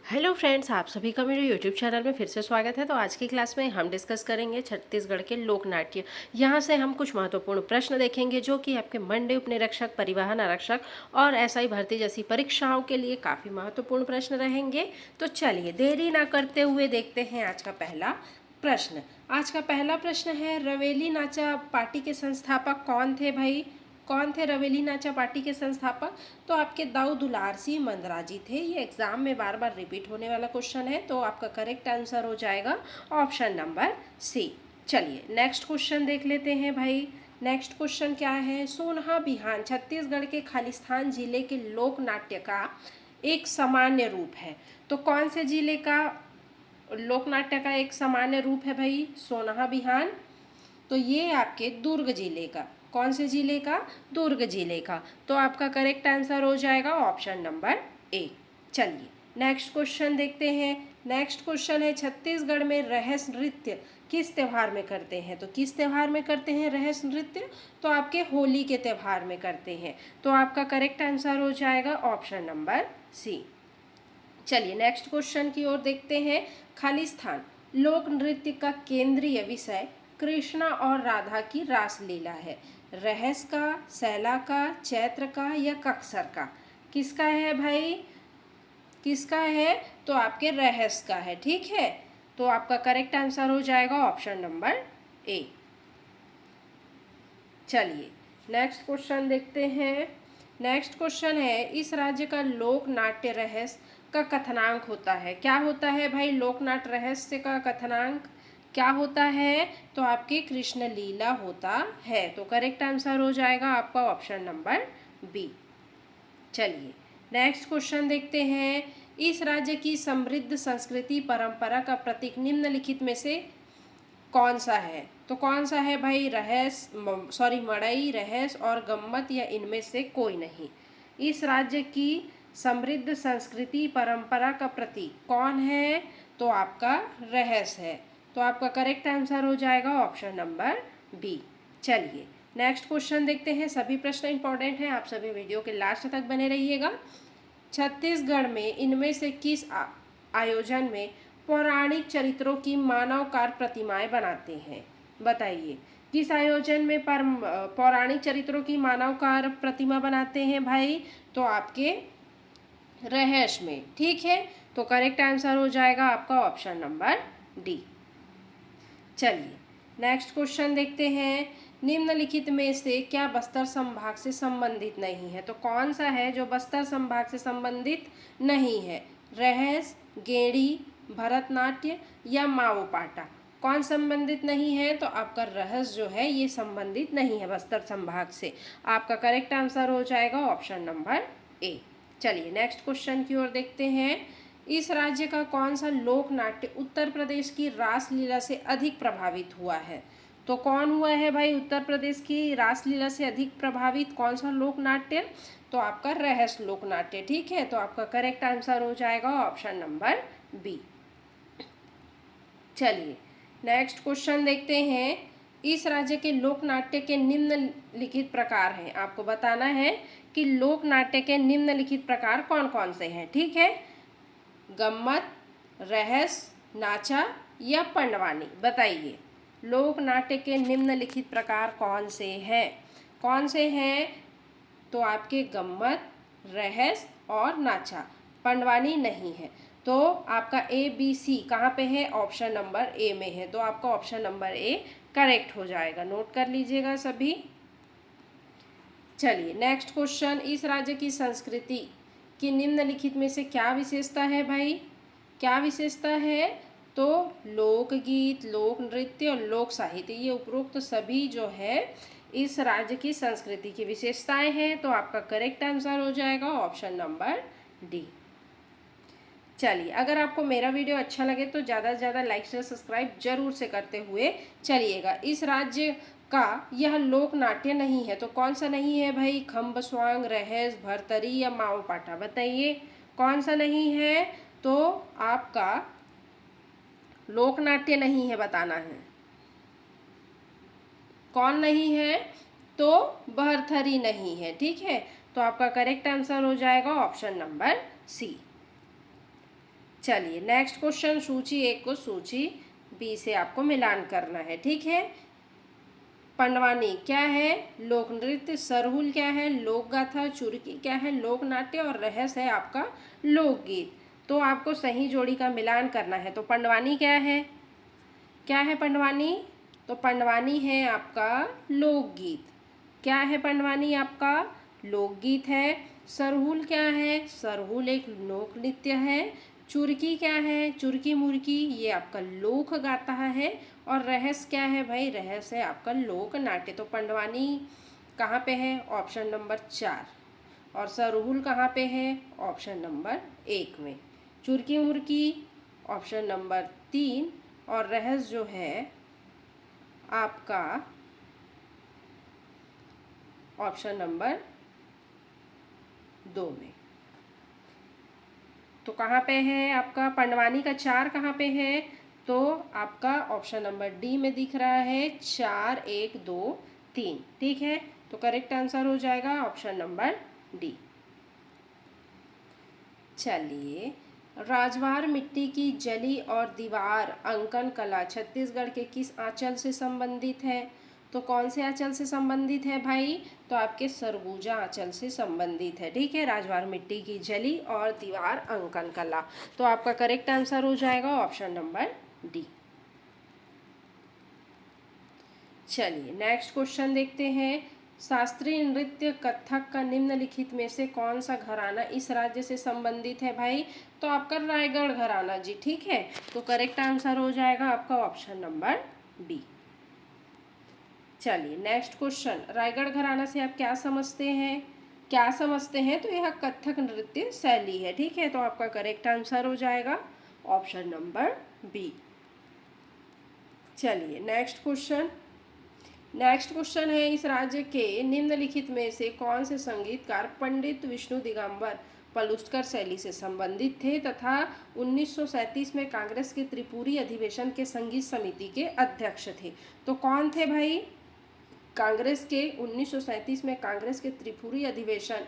Hello friends, आप सभी का मेरे यूट्यूब चैनल में फिर से स्वागत है। तो आज की क्लास में हम डिस्कस करेंगे छत्तीसगढ़ के लोक नाट्य। यहाँ से हम कुछ महत्वपूर्ण प्रश्न देखेंगे जो कि आपके मंडी उपनिरीक्षक, परिवहन आरक्षक और एसआई भर्ती जैसी परीक्षाओं के लिए काफ़ी महत्वपूर्ण प्रश्न रहेंगे। तो चलिए देरी ना करते हुए देखते हैं आज का पहला प्रश्न। आज का पहला प्रश्न है, रवेली नाचा पार्टी के संस्थापक कौन थे भाई? कौन थे रवेली नाचा पार्टी के संस्थापक? तो आपके दाऊ दुलार सिंह मंदराजी थे। ये एग्जाम में बार बार रिपीट होने वाला क्वेश्चन है, तो आपका करेक्ट आंसर हो जाएगा ऑप्शन नंबर सी। चलिए नेक्स्ट क्वेश्चन देख लेते हैं भाई। नेक्स्ट क्वेश्चन क्या है? सोनहा बिहान छत्तीसगढ़ के खालिस्तान जिले के लोक नाट्य का एक सामान्य रूप है। तो कौन से जिले का लोक नाट्य का एक सामान्य रूप है भाई? सोनहा बिहान। तो ये आपके दुर्ग जिले का, कौन से जिले का? दुर्ग जिले का। तो आपका करेक्ट आंसर हो जाएगा ऑप्शन नंबर ए। चलिए नेक्स्ट क्वेश्चन देखते हैं। नेक्स्ट क्वेश्चन है, छत्तीसगढ़ में रहस नृत्य किस त्यौहार में करते हैं? तो किस त्यौहार में करते हैं रहस नृत्य? तो आपके होली के त्यौहार में करते हैं। तो आपका करेक्ट आंसर हो जाएगा ऑप्शन नंबर सी। चलिए नेक्स्ट क्वेश्चन की ओर देखते हैं। खालिस्तान लोक नृत्य का केंद्रीय विषय कृष्णा और राधा की रासलीला है। रहस का, सैला का, चैत्र का या कक्सर का? किसका है भाई? किसका है? तो आपके रहस का है। ठीक है, तो आपका करेक्ट आंसर हो जाएगा ऑप्शन नंबर ए। चलिए नेक्स्ट क्वेश्चन देखते हैं। नेक्स्ट क्वेश्चन है, इस राज्य का लोक नाट्य रहस्य का कथनांक होता है। क्या होता है भाई? लोक नाट्य रहस्य का कथनांक क्या होता है? तो आपके कृष्ण लीला होता है। तो करेक्ट आंसर हो जाएगा आपका ऑप्शन नंबर बी। चलिए नेक्स्ट क्वेश्चन देखते हैं। इस राज्य की समृद्ध संस्कृति परंपरा का प्रतीक निम्नलिखित में से कौन सा है? तो कौन सा है भाई? मड़ई, रहस और गम्मत या इनमें से कोई नहीं। इस राज्य की समृद्ध संस्कृति परंपरा का प्रतीक कौन है? तो आपका रहस है। तो आपका करेक्ट आंसर हो जाएगा ऑप्शन नंबर बी। चलिए नेक्स्ट क्वेश्चन देखते हैं। सभी प्रश्न इंपॉर्टेंट हैं, आप सभी वीडियो के लास्ट तक बने रहिएगा। छत्तीसगढ़ में इनमें से किस आयोजन में पौराणिक चरित्रों की मानवकार प्रतिमाएं बनाते हैं? बताइए किस आयोजन में पौराणिक चरित्रों की मानवकार प्रतिमा बनाते हैं भाई? तो आपके रहस में। ठीक है, तो करेक्ट आंसर हो जाएगा आपका ऑप्शन नंबर डी। चलिए नेक्स्ट क्वेश्चन देखते हैं। निम्नलिखित में से क्या बस्तर संभाग से संबंधित नहीं है? तो कौन सा है जो बस्तर संभाग से संबंधित नहीं है? रहस, गेड़ी, भरतनाट्य या माओ पाटा? कौन संबंधित नहीं है? तो आपका रहस जो है ये संबंधित नहीं है बस्तर संभाग से। आपका करेक्ट आंसर हो जाएगा ऑप्शन नंबर ए। चलिए नेक्स्ट क्वेश्चन की ओर देखते हैं। इस राज्य का कौन सा लोक नाट्य उत्तर प्रदेश की रासलीला से अधिक प्रभावित हुआ है? तो कौन हुआ है भाई उत्तर प्रदेश की रासलीला से अधिक प्रभावित? कौन सा लोक नाट्य? तो आपका रहस लोक नाट्य। ठीक है, तो आपका करेक्ट आंसर हो जाएगा ऑप्शन नंबर बी। चलिए नेक्स्ट क्वेश्चन देखते हैं। इस राज्य के लोक नाट्य के निम्नलिखित प्रकार हैं। आपको बताना है कि लोक नाट्य के निम्नलिखित प्रकार कौन कौन से हैं। ठीक है, गम्मत, रहस, नाचा या पंडवानी? बताइए लोक नाट्य के निम्नलिखित प्रकार कौन से हैं? कौन से हैं? तो आपके गम्मत, रहस और नाचा। पंडवानी नहीं है। तो आपका ए बी सी कहाँ पे है? ऑप्शन नंबर ए में है। तो आपका ऑप्शन नंबर ए करेक्ट हो जाएगा। नोट कर लीजिएगा सभी। चलिए नेक्स्ट क्वेश्चन। इस राज्य की संस्कृति की निम्नलिखित में से क्या विशेषता है भाई? क्या विशेषता है? तो लोकगीत, लोक नृत्य और लोक साहित्य, ये उपरोक्त सभी जो है इस राज्य की संस्कृति की विशेषताएं हैं। तो आपका करेक्ट आंसर हो जाएगा ऑप्शन नंबर डी। चलिए अगर आपको मेरा वीडियो अच्छा लगे तो ज़्यादा से ज़्यादा लाइक शेयर सब्सक्राइब जरूर से करते हुए चलिएगा। इस राज्य का यह लोक नाट्य नहीं है। तो कौन सा नहीं है भाई? खम्ब स्वांग, रहस, भरतरी या माओ पाटा? बताइए कौन सा नहीं है? तो आपका लोक नाट्य नहीं है, बताना है कौन नहीं है? तो भरथरी नहीं है। ठीक है, तो आपका करेक्ट आंसर हो जाएगा ऑप्शन नंबर सी। चलिए नेक्स्ट क्वेश्चन, सूची 1 को सूची बी से आपको मिलान करना है, ठीक है। पंडवानी क्या है? लोक नृत्य। सरहुल क्या है? लोक गाथा। चुरकी क्या है? लोक नाट्य। और रहस्य है आपका लोकगीत। तो आपको सही जोड़ी का मिलान करना है। तो पंडवानी क्या है? क्या है पंडवानी? तो पंडवानी है आपका लोकगीत। क्या है पंडवानी? आपका लोकगीत है। सरहुल क्या है? सरहुल एक लोक नृत्य है। चुरकी क्या है? चुरकी मुर्की ये आपका लोक गाथा है। और रहस्य क्या है भाई? रहस्य है आपका लोक नाट्य। तो पंडवानी कहाँ पे है? Option number 4। और सरहुल कहाँ पे है? ऑप्शन नंबर 1 में। चुरकी मुर्की ऑप्शन नंबर 3। और रहस्य जो है आपका ऑप्शन नंबर 2 में। तो कहाँ पे है आपका पंडवानी का 4 कहाँ पे है? तो आपका ऑप्शन नंबर डी में दिख रहा है, 4 1 2 3, ठीक है। तो करेक्ट आंसर हो जाएगा ऑप्शन नंबर डी। चलिए, राजवार मिट्टी की जली और दीवार अंकन कला छत्तीसगढ़ के किस आंचल से संबंधित है? तो कौन से आंचल से संबंधित है भाई? तो आपके सरगुजा आंचल से संबंधित है, ठीक है। राजवार मिट्टी की जली और दीवार अंकन कला। तो आपका करेक्ट आंसर हो जाएगा ऑप्शन नंबर डी। चलिए नेक्स्ट क्वेश्चन देखते हैं। शास्त्रीय नृत्य कथक का निम्नलिखित में से कौन सा घराना इस राज्य से संबंधित है भाई? तो आपका रायगढ़ घराना जी, ठीक है। तो करेक्ट आंसर हो जाएगा आपका ऑप्शन नंबर बी। चलिए नेक्स्ट क्वेश्चन, रायगढ़ घराना से आप क्या समझते हैं? क्या समझते हैं? तो यह कथक नृत्य शैली है, ठीक है। तो आपका करेक्ट आंसर हो जाएगा ऑप्शन नंबर बी। चलिए नेक्स्ट क्वेश्चन। नेक्स्ट क्वेश्चन है, इस राज्य के निम्नलिखित में से कौन से संगीतकार पंडित विष्णु दिगंबर पलुस्कर शैली से संबंधित थे तथा 1937 में कांग्रेस के त्रिपुरी अधिवेशन के संगीत समिति के अध्यक्ष थे? तो कौन थे भाई? कांग्रेस के 1937 में कांग्रेस के त्रिपुरी अधिवेशन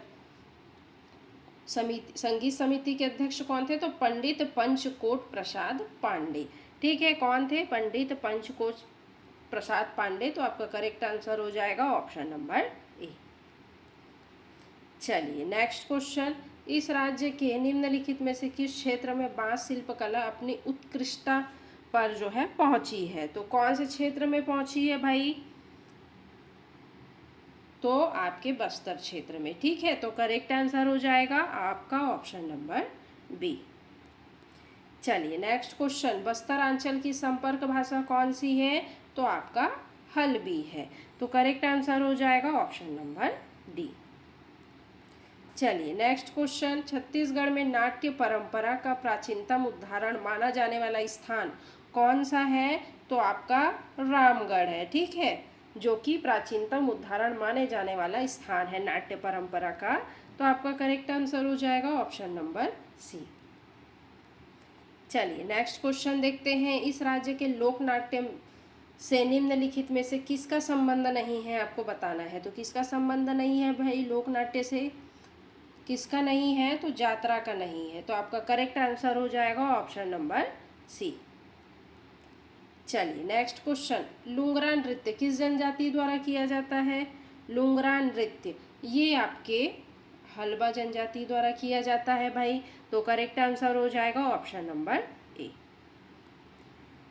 समिति संगीत समिति के अध्यक्ष कौन थे? तो पंडित पंचकोट प्रसाद पांडे, ठीक है। कौन थे? पंडित पंचकोट प्रसाद पांडे। तो आपका करेक्ट आंसर हो जाएगा ऑप्शन नंबर ए। चलिए नेक्स्ट क्वेश्चन, इस राज्य के निम्नलिखित में से किस क्षेत्र में बांस शिल्पकला अपनी उत्कृष्टता पर जो है पहुंची है? तो कौन से क्षेत्र में पहुंची है भाई? तो आपके बस्तर क्षेत्र में, ठीक है। तो करेक्ट आंसर हो जाएगा आपका ऑप्शन नंबर बी। चलिए नेक्स्ट क्वेश्चन, बस्तर अंचल की संपर्क भाषा कौन सी है? तो आपका हल्बी है। तो करेक्ट आंसर हो जाएगा ऑप्शन नंबर डी। चलिए नेक्स्ट क्वेश्चन, छत्तीसगढ़ में नाट्य परंपरा का प्राचीनतम उदाहरण माना जाने वाला स्थान कौन सा है? तो आपका रामगढ़ है, ठीक है, जो कि प्राचीनतम उदाहरण माने जाने वाला स्थान है नाट्य परंपरा का। तो आपका करेक्ट आंसर हो जाएगा ऑप्शन नंबर सी। चलिए नेक्स्ट क्वेश्चन देखते हैं, इस राज्य के लोक नाट्य से निम्नलिखित में से किसका संबंध नहीं है? आपको बताना है। तो किसका संबंध नहीं है भाई लोक नाट्य से? किसका नहीं है? तो जात्रा का नहीं है। तो आपका करेक्ट आंसर हो जाएगा ऑप्शन नंबर सी। चलिए नेक्स्ट क्वेश्चन, लुंगरा नृत्य किस जनजाति द्वारा किया जाता है? लुंगरा नृत्य ये आपके हल्बा जनजाति द्वारा किया जाता है भाई। तो करेक्ट आंसर हो जाएगा ऑप्शन नंबर ए।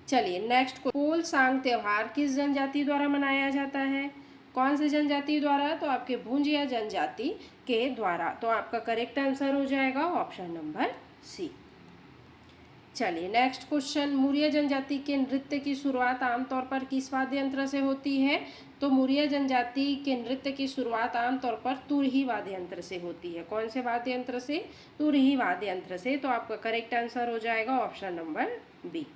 चलिए नेक्स्ट, पोल सांग त्योहार किस जनजाति द्वारा मनाया जाता है? कौन सी जनजाति द्वारा? तो आपके भूंजिया जनजाति के द्वारा। तो आपका करेक्ट आंसर हो जाएगा ऑप्शन नंबर सी। चलिए नेक्स्ट क्वेश्चन, मुरिया जनजाति के नृत्य की शुरुआत आमतौर पर किस वाद्य यंत्र से होती है? तो मुरिया जनजाति के नृत्य की शुरुआत आमतौर पर तुरही वाद्य यंत्र से होती है। कौन से वाद्य यंत्र से? तुरही वाद्य यंत्र से। तो आपका करेक्ट आंसर हो जाएगा ऑप्शन नंबर बी।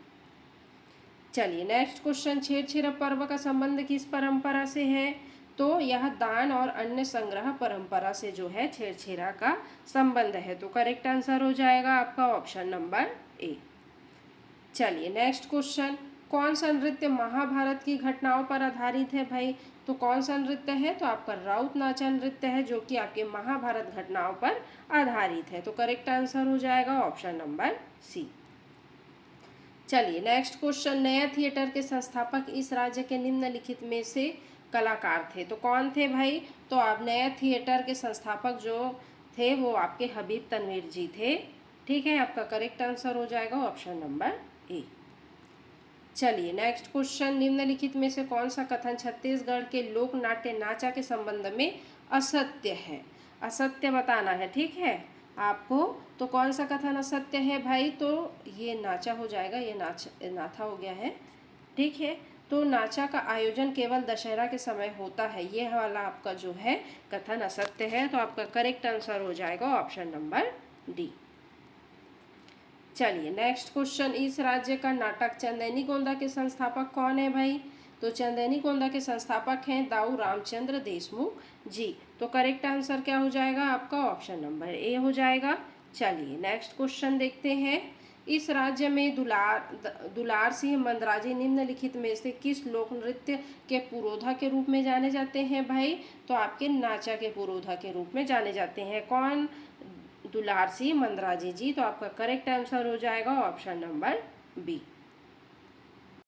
चलिए नेक्स्ट क्वेश्चन, छेरछेरा पर्व का संबंध किस परंपरा से है? तो यह दान और अन्य संग्रह परंपरा से जो है छेरछेरा का संबंध है। तो करेक्ट आंसर हो जाएगा आपका ऑप्शन नंबर ए। चलिए नेक्स्ट क्वेश्चन, कौन सा नृत्य महाभारत की घटनाओं पर आधारित है भाई? तो कौन सा नृत्य है? तो आपका राउत नाचा नृत्य है, जो कि आपके महाभारत घटनाओं पर आधारित है। तो करेक्ट आंसर हो जाएगा ऑप्शन नंबर सी। चलिए नेक्स्ट क्वेश्चन, नया थिएटर के संस्थापक इस राज्य के निम्नलिखित में से कलाकार थे। तो कौन थे भाई? तो आप नया थिएटर के संस्थापक जो थे वो आपके हबीब तनवीर जी थे। ठीक है, आपका करेक्ट आंसर हो जाएगा ऑप्शन नंबर ए। चलिए नेक्स्ट क्वेश्चन, निम्नलिखित में से कौन सा कथन छत्तीसगढ़ के लोक नाट्य नाचा के संबंध में असत्य है? असत्य बताना है, ठीक है आपको। तो कौन सा कथन असत्य है भाई? तो ये नाचा हो जाएगा, ये नाथा हो गया है, ठीक है। तो नाचा का आयोजन केवल दशहरा के समय होता है, ये वाला आपका जो है कथन असत्य है। तो आपका करेक्ट आंसर हो जाएगा ऑप्शन नंबर डी। चलिए नेक्स्ट क्वेश्चन, इस राज्य का नाटक चंदेनी गोंदा के संस्थापक कौन है भाई? तो चंदेनी गोंदा के संस्थापक हैं दाऊ रामचंद्र देशमुख जी। तो करेक्ट आंसर क्या हो जाएगा आपका? ऑप्शन नंबर ए हो जाएगा। चलिए नेक्स्ट क्वेश्चन देखते हैं, इस राज्य में दुलार सिंह मंदराजी निम्नलिखित में से किस लोक नृत्य के पुरोधा के रूप में जाने जाते हैं भाई? तो आपके नाचा के पुरोधा के रूप में जाने जाते हैं। कौन? दुलार सिंह मंदराजी जी। तो आपका करेक्ट आंसर हो जाएगा ऑप्शन नंबर बी।